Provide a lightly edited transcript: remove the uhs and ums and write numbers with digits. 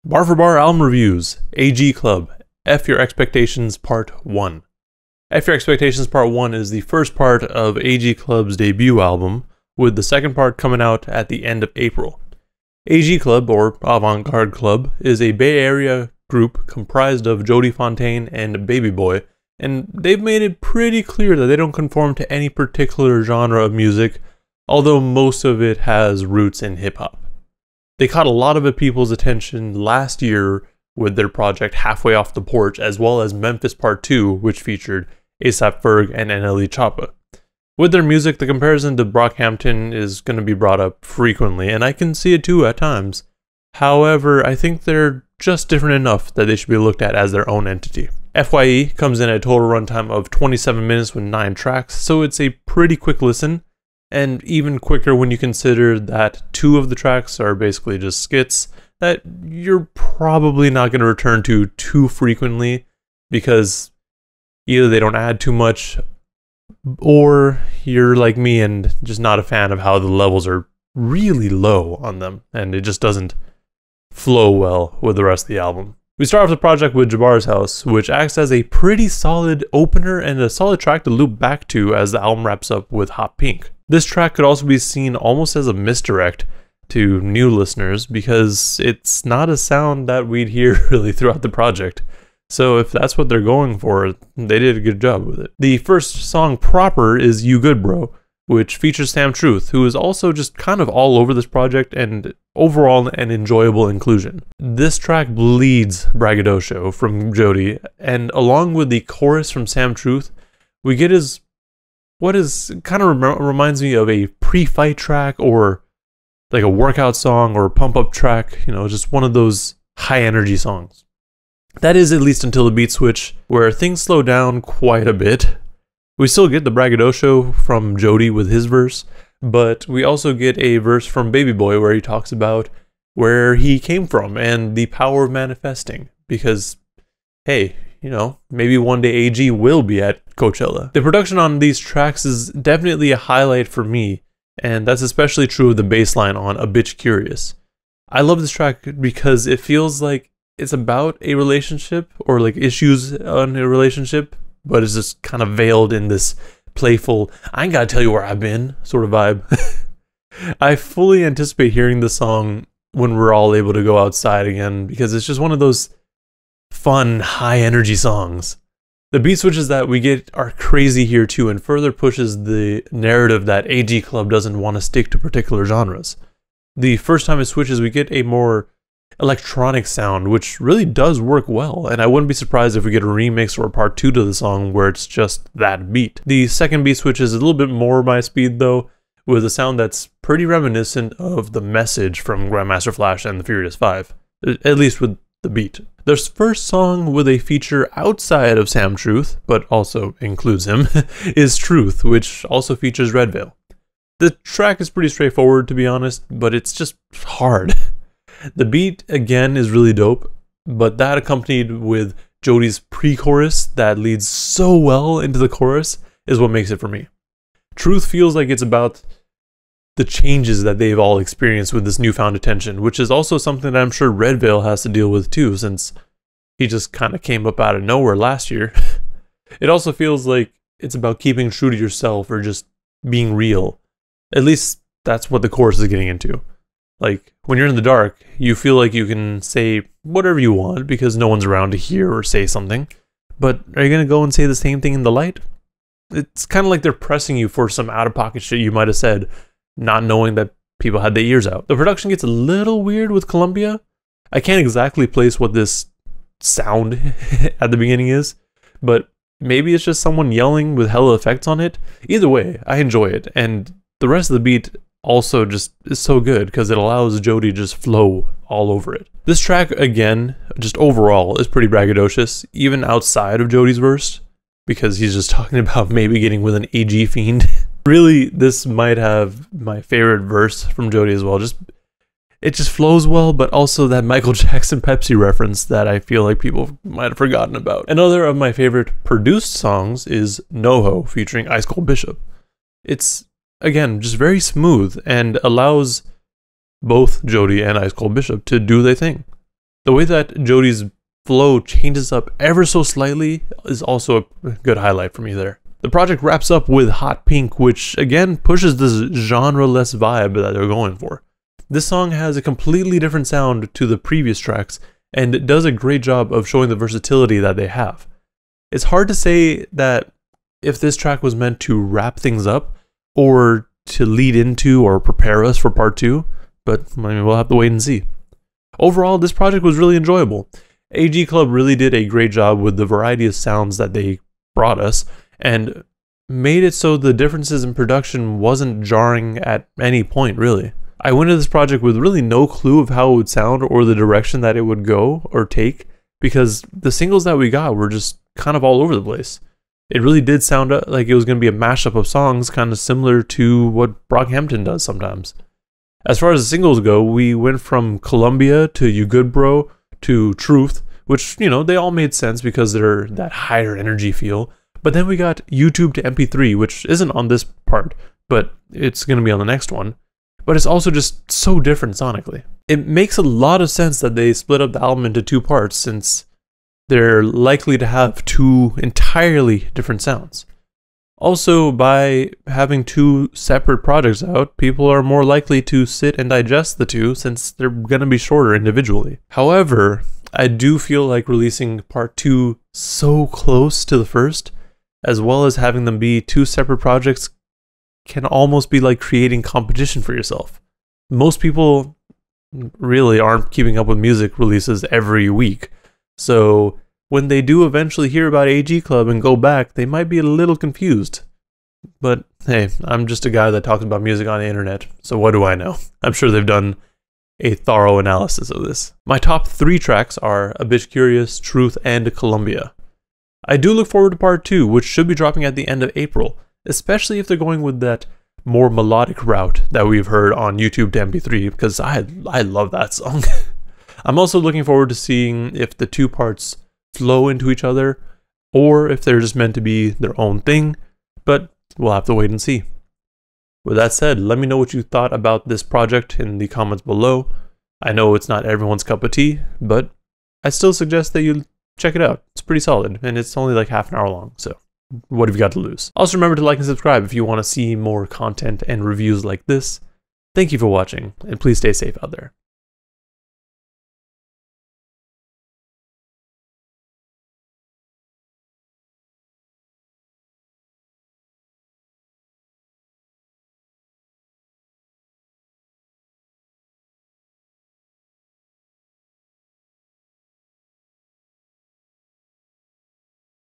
Bar for Bar album reviews, AG Club, F Your Expectations Part 1. F Your Expectations Part 1 is the first part of AG Club's debut album, with the second part coming out at the end of April. AG Club, or Avant-Garde Club, is a Bay Area group comprised of Jody, Fontaine, and Baby Boy, and they've made it pretty clear that they don't conform to any particular genre of music, although most of it has roots in hip-hop. They caught a lot of people's attention last year with their project Halfway Off The Porch, as well as Memphis Part 2, which featured A$AP Ferg and NLE Choppa. With their music, the comparison to BROCKHAMPTON is going to be brought up frequently, and I can see it too at times. However, I think they're just different enough that they should be looked at as their own entity. FYE comes in at a total runtime of 27 minutes with 9 tracks, so it's a pretty quick listen, and even quicker when you consider that 2 of the tracks are basically just skits that you're probably not going to return to too frequently because either they don't add too much or you're like me and just not a fan of how the levels are really low on them and it just doesn't flow well with the rest of the album. We start off the project with Jabbar's House, which acts as a pretty solid opener and a solid track to loop back to as the album wraps up with Hot Pink. This track could also be seen almost as a misdirect to new listeners because it's not a sound that we'd hear really throughout the project. So if that's what they're going for, they did a good job with it. The first song proper is You Good Bro, which features Sam Truth, who is also just kind of all over this project and overall an enjoyable inclusion. This track bleeds braggadocio from Jody, and along with the chorus from Sam Truth, we get what kind of reminds me of a pre-fight track or like a workout song or a pump-up track, you know, just one of those high-energy songs. That is at least until the beat switch, where things slow down quite a bit. We still get the braggadocio from Jody with his verse, but we also get a verse from Baby Boy where he talks about where he came from and the power of manifesting, because, hey, you know, maybe one day AG will be at Coachella. The production on these tracks is definitely a highlight for me, and that's especially true of the bass line on A Bitch Curious. I love this track because it feels like it's about a relationship or like issues on a relationship, but it's just kind of veiled in this playful, I ain't gotta tell you where I've been sort of vibe. I fully anticipate hearing the song when we're all able to go outside again because it's just one of those fun, high energy songs. The beat switches that we get are crazy here too and further pushes the narrative that AG Club doesn't want to stick to particular genres. The first time it switches, we get a more electronic sound, which really does work well, and I wouldn't be surprised if we get a remix or a part 2 to the song where it's just that beat. The second beat switch is a little bit more my speed though, with a sound that's pretty reminiscent of The Message from Grandmaster Flash and the Furious 5, at least with the beat. The first song with a feature outside of Sam Truth, but also includes him, is Truth, which also features Red Veil. The track is pretty straightforward to be honest, but it's just hard. The beat, again, is really dope, but that accompanied with Jody's pre-chorus that leads so well into the chorus is what makes it for me. Truth feels like it's about the changes that they've all experienced with this newfound attention, which is also something that I'm sure Red Veil has to deal with too, since he just kind of came up out of nowhere last year. It also feels like it's about keeping true to yourself or just being real. At least that's what the chorus is getting into. Like, when you're in the dark, you feel like you can say whatever you want because no one's around to hear or say something. But are you going to go and say the same thing in the light? It's kind of like they're pressing you for some out-of-pocket shit you might have said, not knowing that people had their ears out. The production gets a little weird with Columbia. I can't exactly place what this sound at the beginning is, but maybe it's just someone yelling with hella effects on it. Either way, I enjoy it, and the rest of the beat also just is so good because it allows Jody to just flow all over it. This track, again, just overall is pretty braggadocious, even outside of Jody's verse, because he's just talking about maybe getting with an AG fiend. Really, this might have my favorite verse from Jody as well. It just flows well, but also that Michael Jackson Pepsi reference that I feel like people might have forgotten about. Another of my favorite produced songs is NoHo featuring Ice Cold Bishop. It's, again, just very smooth and allows both Jody and Ice Cold Bishop to do their thing. The way that Jody's flow changes up ever so slightly is also a good highlight for me there. The project wraps up with Hot Pink, which again pushes this genre-less vibe that they're going for. This song has a completely different sound to the previous tracks, and it does a great job of showing the versatility that they have. It's hard to say that if this track was meant to wrap things up, or to lead into or prepare us for part 2, but I mean, we'll have to wait and see. Overall, this project was really enjoyable. AG Club really did a great job with the variety of sounds that they brought us, and made it so the differences in production wasn't jarring at any point, really. I went into this project with really no clue of how it would sound or the direction that it would go or take, because the singles that we got were just kind of all over the place. It really did sound like it was going to be a mashup of songs, kind of similar to what Brockhampton does sometimes. As far as the singles go, we went from Columbia to You Good Bro to Truth, which, you know, they all made sense because they're that higher energy feel. But then we got YouTube to MP3, which isn't on this part, but it's going to be on the next one. But it's also just so different sonically. It makes a lot of sense that they split up the album into 2 parts, since they're likely to have 2 entirely different sounds. Also, by having 2 separate projects out, people are more likely to sit and digest the 2, since they're going to be shorter individually. However, I do feel like releasing part 2 so close to the first, as well as having them be 2 separate projects, can almost be like creating competition for yourself. Most people really aren't keeping up with music releases every week, so when they do eventually hear about AG Club and go back, they might be a little confused. But hey, I'm just a guy that talks about music on the internet, so what do I know? I'm sure they've done a thorough analysis of this. My top 3 tracks are A Bitch Curious, Truth, and Columbia. I do look forward to part 2, which should be dropping at the end of April, especially if they're going with that more melodic route that we've heard on YouTube to MP3, because I love that song. I'm also looking forward to seeing if the 2 parts flow into each other, or if they're just meant to be their own thing, but we'll have to wait and see. With that said, let me know what you thought about this project in the comments below. I know it's not everyone's cup of tea, but I still suggest that you check it out. It's pretty solid, and it's only like half an hour long, so what have you got to lose? Also remember to like and subscribe if you want to see more content and reviews like this. Thank you for watching, and please stay safe out there.